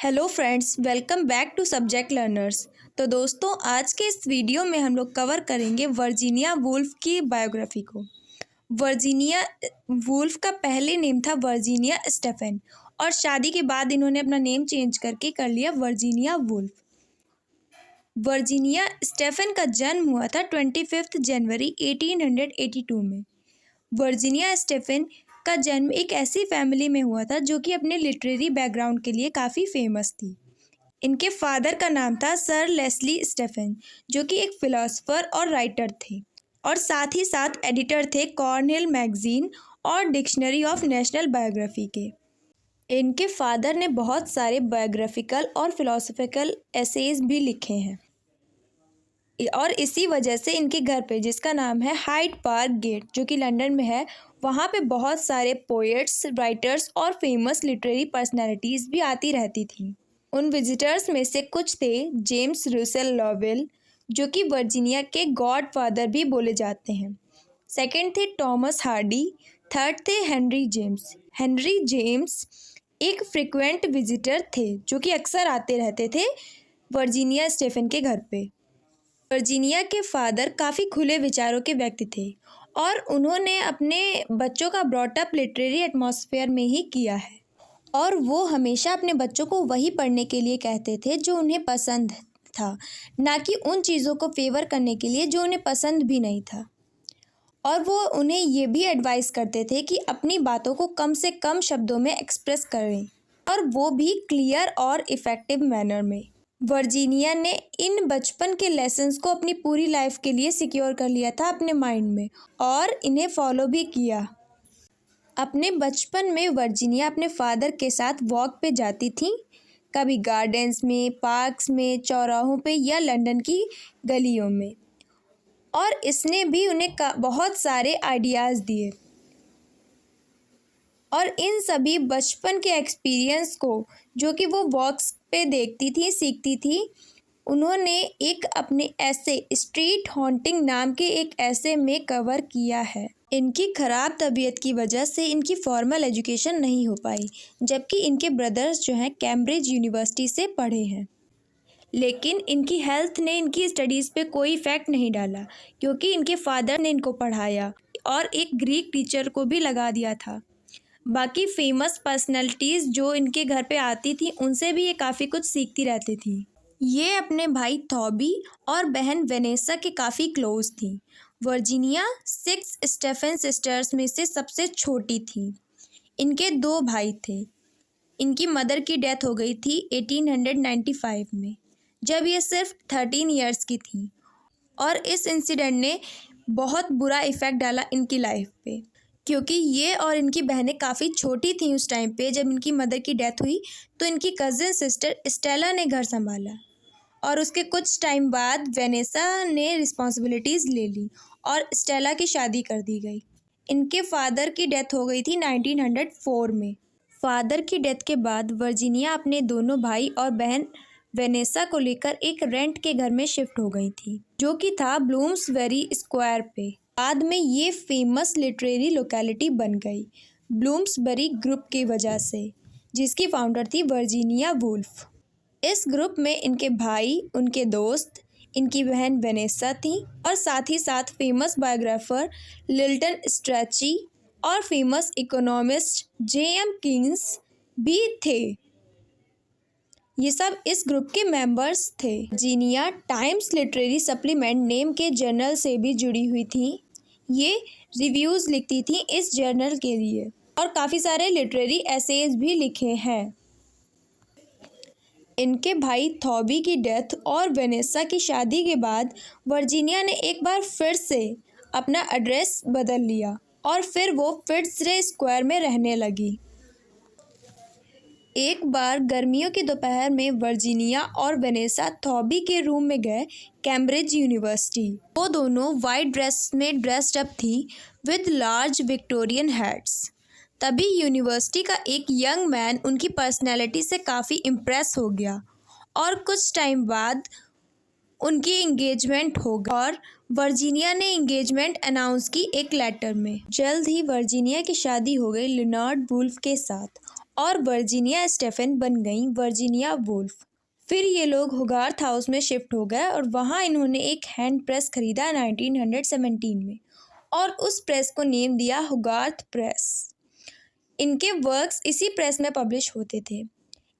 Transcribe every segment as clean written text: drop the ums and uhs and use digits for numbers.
Hello friends, welcome back to Subject Learners. तो दोस्तों, आज के इस वीडियो में हम लोग कवर करेंगे वर्जीनिया वुल्फ की बायोग्राफी को। वर्जीनिया वुल्फ का पहले नेम था वर्जीनिया स्टेफन और शादी के बाद इन्होंने अपना नेम चेंज करके कर लिया वर्जीनिया वुल्फ। वर्जीनिया स्टेफन का जन्म हुआ था 25 जनवरी 1882 में। वर्जीनिया स्टेफन का जन्म एक ऐसी फैमिली में हुआ था जो कि अपने लिटरेरी बैकग्राउंड के लिए काफ़ी फेमस थी। इनके फादर का नाम था सर लेस्ली स्टेफन, जो कि एक फिलोसोफर और राइटर थे और साथ ही साथ एडिटर थे कॉर्नेल मैगजीन और डिक्शनरी ऑफ नेशनल बायोग्राफी के। इनके फादर ने बहुत सारे बायोग्राफिकल और फिलोसॉफिकल एसेज भी लिखे हैं और इसी वजह से इनके घर पे, जिसका नाम है हाइड पार्क गेट जो कि लंदन में है, वहाँ पे बहुत सारे पोएट्स, राइटर्स और फेमस लिटरेरी पर्सनालिटीज़ भी आती रहती थी। उन विजिटर्स में से कुछ थे जेम्स रूसेल लॉवेल, जो कि वर्जीनिया के गॉडफादर भी बोले जाते हैं। सेकंड थे टॉमस हार्डी। थर्ड थे हेनरी जेम्स। हेनरी जेम्स एक फ्रिक्वेंट विजिटर थे जो कि अक्सर आते रहते थे वर्जीनिया स्टेफन के घर पे। वर्जीनिया के फादर काफ़ी खुले विचारों के व्यक्ति थे और उन्होंने अपने बच्चों का ब्रॉटअप लिटरेरी एटमॉस्फेयर में ही किया है और वो हमेशा अपने बच्चों को वही पढ़ने के लिए कहते थे जो उन्हें पसंद था, ना कि उन चीज़ों को फेवर करने के लिए जो उन्हें पसंद भी नहीं था। और वो उन्हें ये भी एडवाइस करते थे कि अपनी बातों को कम से कम शब्दों में एक्सप्रेस करें और वो भी क्लियर और इफ़ेक्टिव मैनर में। वर्जीनिया ने इन बचपन के लेसन्स को अपनी पूरी लाइफ के लिए सिक्योर कर लिया था अपने माइंड में और इन्हें फॉलो भी किया। अपने बचपन में वर्जीनिया अपने फादर के साथ वॉक पे जाती थी, कभी गार्डन्स में, पार्क्स में, चौराहों पे या लंदन की गलियों में, और इसने भी उन्हें बहुत सारे आइडियाज़ दिए। और इन सभी बचपन के एक्सपीरियंस को, जो कि वो वॉक्स पे देखती थी, सीखती थी, उन्होंने एक अपने ऐसे स्ट्रीट हॉन्टिंग नाम के एक ऐसे में कवर किया है। इनकी ख़राब तबीयत की वजह से इनकी फॉर्मल एजुकेशन नहीं हो पाई, जबकि इनके ब्रदर्स जो हैं कैम्ब्रिज यूनिवर्सिटी से पढ़े हैं। लेकिन इनकी हेल्थ ने इनकी स्टडीज़ पे कोई इफ़ेक्ट नहीं डाला, क्योंकि इनके फादर ने इनको पढ़ाया और एक ग्रीक टीचर को भी लगा दिया था। बाकी फेमस पर्सनैलिटीज़ जो इनके घर पे आती थी, उनसे भी ये काफ़ी कुछ सीखती रहती थी। ये अपने भाई थॉबी और बहन वेनेसा के काफ़ी क्लोज थी। वर्जीनिया 6 स्टेफन सिस्टर्स में से सबसे छोटी थी। इनके 2 भाई थे। इनकी मदर की डेथ हो गई थी 1895 में, जब ये सिर्फ 13 ईयर्स की थी, और इस इंसिडेंट ने बहुत बुरा इफ़ेक्ट डाला इनकी लाइफ पे, क्योंकि ये और इनकी बहनें काफ़ी छोटी थी उस टाइम पे जब इनकी मदर की डेथ हुई। तो इनकी कज़न सिस्टर स्टेला ने घर संभाला और उसके कुछ टाइम बाद वेनेसा ने रिस्पॉन्सिबिलिटीज़ ले ली और स्टेला की शादी कर दी गई। इनके फादर की डेथ हो गई थी 1904 में। फादर की डेथ के बाद वर्जीनिया अपने दोनों भाई और बहन वेनेसा को लेकर एक रेंट के घर में शिफ्ट हो गई थी, जो कि था ब्लूम्सबेरी स्क्वायर पे। बाद में ये फेमस लिटरेरी लोकेलिटी बन गई ब्लूम्सबेरी ग्रुप की वजह से, जिसकी फाउंडर थी वर्जीनिया वुल्फ। इस ग्रुप में इनके भाई, उनके दोस्त, इनकी बहन वेनेसा थी और साथ ही साथ फेमस बायोग्राफर लिल्टन स्ट्रैची और फेमस इकोनॉमिस्ट जे.एम. किंग्स भी थे। ये सब इस ग्रुप के मेंबर्स थे। Virginia times literary supplement name के जर्नल से भी जुड़ी हुई थी। ये रिव्यूज़ लिखती थी इस जर्नल के लिए और काफ़ी सारे लिटरेरी एसेज भी लिखे हैं। इनके भाई थॉबी की डेथ और वेनेसा की शादी के बाद वर्जीनिया ने एक बार फिर से अपना एड्रेस बदल लिया और फिर वो फिट्जरे स्क्वायर में रहने लगी। एक बार गर्मियों की दोपहर में वर्जीनिया और वेनेसा थॉबी के रूम में गए कैम्ब्रिज यूनिवर्सिटी। वो दोनों वाइट ड्रेस में ड्रेस्ड अप थी विद लार्ज विक्टोरियन हैट्स। तभी यूनिवर्सिटी का एक यंग मैन उनकी पर्सनैलिटी से काफ़ी इम्प्रेस हो गया और कुछ टाइम बाद उनकी इंगेजमेंट हो गई और वर्जीनिया ने इंगेजमेंट अनाउंस की एक लेटर में। जल्द ही वर्जीनिया की शादी हो गई लियोनार्ड वुल्फ के साथ और वर्जीनिया स्टेफन बन गई वर्जीनिया वुल्फ। फिर ये लोग होगार्थ हाउस में शिफ्ट हो गए और वहाँ इन्होंने एक हैंड प्रेस खरीदा 1917 में और उस प्रेस को नेम दिया होगार्थ प्रेस। इनके वर्क्स इसी प्रेस में पब्लिश होते थे,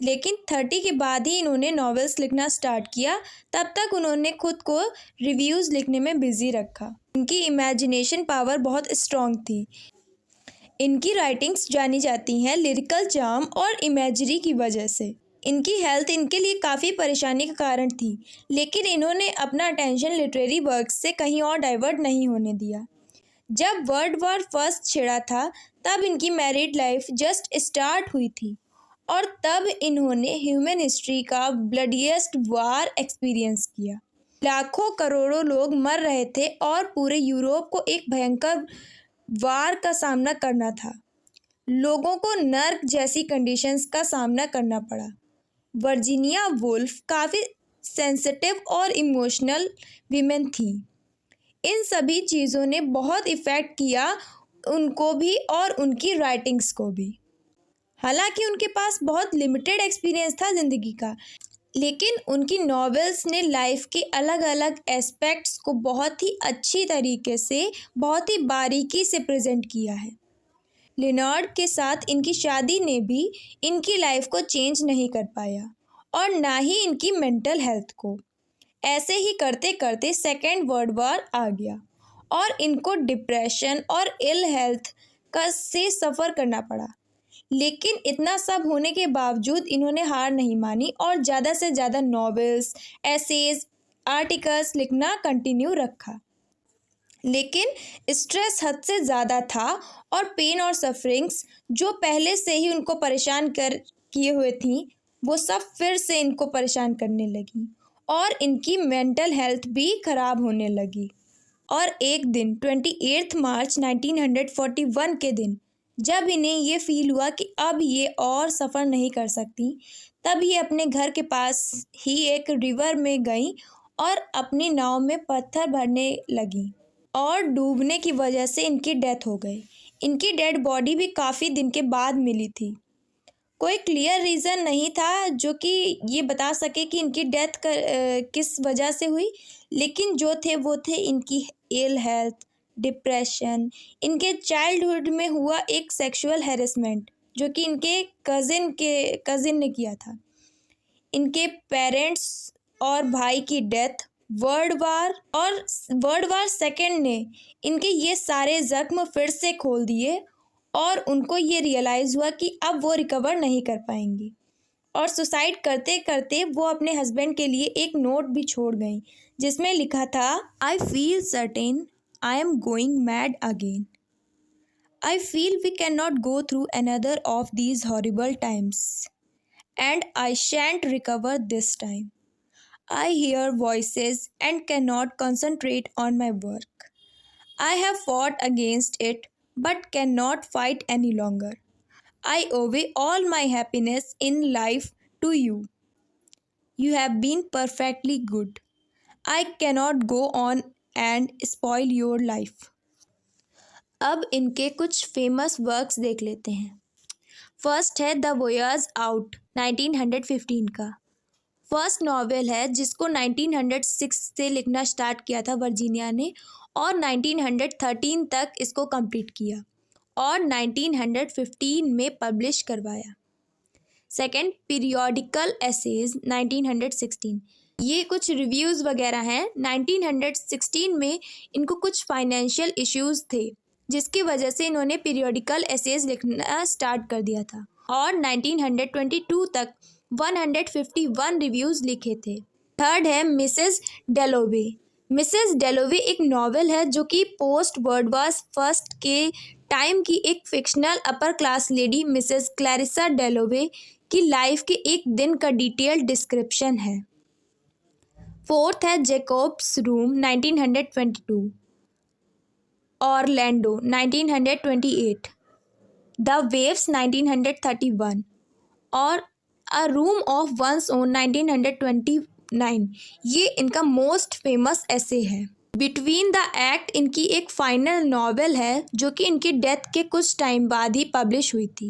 लेकिन 30 के बाद ही इन्होंने नॉवेल्स लिखना स्टार्ट किया। तब तक उन्होंने खुद को रिव्यूज़ लिखने में बिजी रखा। इनकी इमेजिनेशन पावर बहुत स्ट्रॉन्ग थी। इनकी राइटिंग्स जानी जाती हैं लिरिकल चार्म और इमेजरी की वजह से। इनकी हेल्थ इनके लिए काफ़ी परेशानी का कारण थी, लेकिन इन्होंने अपना अटेंशन लिटरेरी वर्क से कहीं और डाइवर्ट नहीं होने दिया। जब वर्ल्ड वॉर फर्स्ट छिड़ा था तब इनकी मैरिड लाइफ जस्ट स्टार्ट हुई थी और तब इन्होंने ह्यूमन हिस्ट्री का ब्लडीएस्ट वार एक्सपीरियंस किया। लाखों करोड़ों लोग मर रहे थे और पूरे यूरोप को एक भयंकर वार का सामना करना था। लोगों को नर्क जैसी कंडीशंस का सामना करना पड़ा। वर्जीनिया वुल्फ काफ़ी सेंसिटिव और इमोशनल वीमेन थी। इन सभी चीज़ों ने बहुत इफ़ेक्ट किया उनको भी और उनकी राइटिंग्स को भी। हालांकि उनके पास बहुत लिमिटेड एक्सपीरियंस था ज़िंदगी का, लेकिन उनकी नॉवेल्स ने लाइफ के अलग अलग एस्पेक्ट्स को बहुत ही अच्छी तरीके से, बहुत ही बारीकी से प्रेजेंट किया है। लिनार्ड के साथ इनकी शादी ने भी इनकी लाइफ को चेंज नहीं कर पाया और ना ही इनकी मेंटल हेल्थ को। ऐसे ही करते करते सेकेंड वर्ल्ड वॉर आ गया और इनको डिप्रेशन और इल हेल्थ का से सफ़र करना पड़ा। लेकिन इतना सब होने के बावजूद इन्होंने हार नहीं मानी और ज़्यादा से ज़्यादा नॉवेल्स, एसेज, आर्टिकल्स लिखना कंटिन्यू रखा। लेकिन स्ट्रेस हद से ज़्यादा था और पेन और सफरिंग्स जो पहले से ही उनको परेशान कर किए हुए थी वो सब फिर से इनको परेशान करने लगी और इनकी मेंटल हेल्थ भी ख़राब होने लगी। और एक दिन 28 मार्च 1941 के दिन जब इन्हें ये फील हुआ कि अब ये और सफ़र नहीं कर सकती, तब ये अपने घर के पास ही एक रिवर में गई और अपनी नाव में पत्थर भरने लगी और डूबने की वजह से इनकी डेथ हो गई। इनकी डेड बॉडी भी काफ़ी दिन के बाद मिली थी। कोई क्लियर रीज़न नहीं था जो कि ये बता सके कि इनकी डेथ किस वजह से हुई, लेकिन जो थे वो थे इनकी इल हेल्थ, डिप्रेशन, इनके चाइल्डहुड में हुआ एक सेक्सुअल हैरेसमेंट जो कि इनके कज़िन ने किया था, इनके पेरेंट्स और भाई की डेथ, वर्ल्ड वार सेकेंड ने इनके ये सारे ज़ख्म फिर से खोल दिए और उनको ये रियलाइज़ हुआ कि अब वो रिकवर नहीं कर पाएंगी और सुसाइड करते करते वो अपने हस्बैंड के लिए एक नोट भी छोड़ गई जिसमें लिखा था, I feel certain I am going mad again. I feel we can not go through another of these horrible times and I shan't recover this time. I hear voices and cannot concentrate on my work. I have fought against it but cannot fight any longer. I owe all my happiness in life to you. You have been perfectly good. I cannot go on and spoil your life. अब इनके कुछ famous works देख लेते हैं। First है the voyage out 1915 का। First novel है जिसको 1906 से लिखना स्टार्ट किया था वर्जीनिया ने और 1913 तक इसको कंप्लीट किया और 1915 में पब्लिश करवाया। सेकंड पीरियोडिकल एसेज 1916, ये कुछ रिव्यूज़ वगैरह हैं। 1916 में इनको कुछ फाइनेंशियल इश्यूज़ थे जिसकी वजह से इन्होंने पीरियोडिकल एसेज लिखना स्टार्ट कर दिया था और 1922 तक 151 रिव्यूज़ लिखे थे। थर्ड है मिसेस डेलोवे। मिसेस डेलोवे एक नॉवेल है जो कि पोस्ट वर्ल्ड वॉर फर्स्ट के टाइम की एक fictional upper class lady Mrs Clarissa डेलोवे की लाइफ के एक दिन का डिटेल्ड डिस्क्रिप्शन है। फोर्थ है Jacobs room 1922, Orlando 1928, the waves 1931 और अ रूम ऑफ वंस ओन 1929। ये इनका मोस्ट फेमस ऐसे है। बिटवीन द एक्ट इनकी एक फाइनल नॉवेल है जो कि इनकी डेथ के कुछ टाइम बाद ही पब्लिश हुई थी।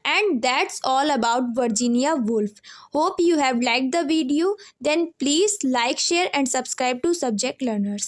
And that's all about Virginia Woolf. Hope you have like the video, then please like share and subscribe to Subject learners.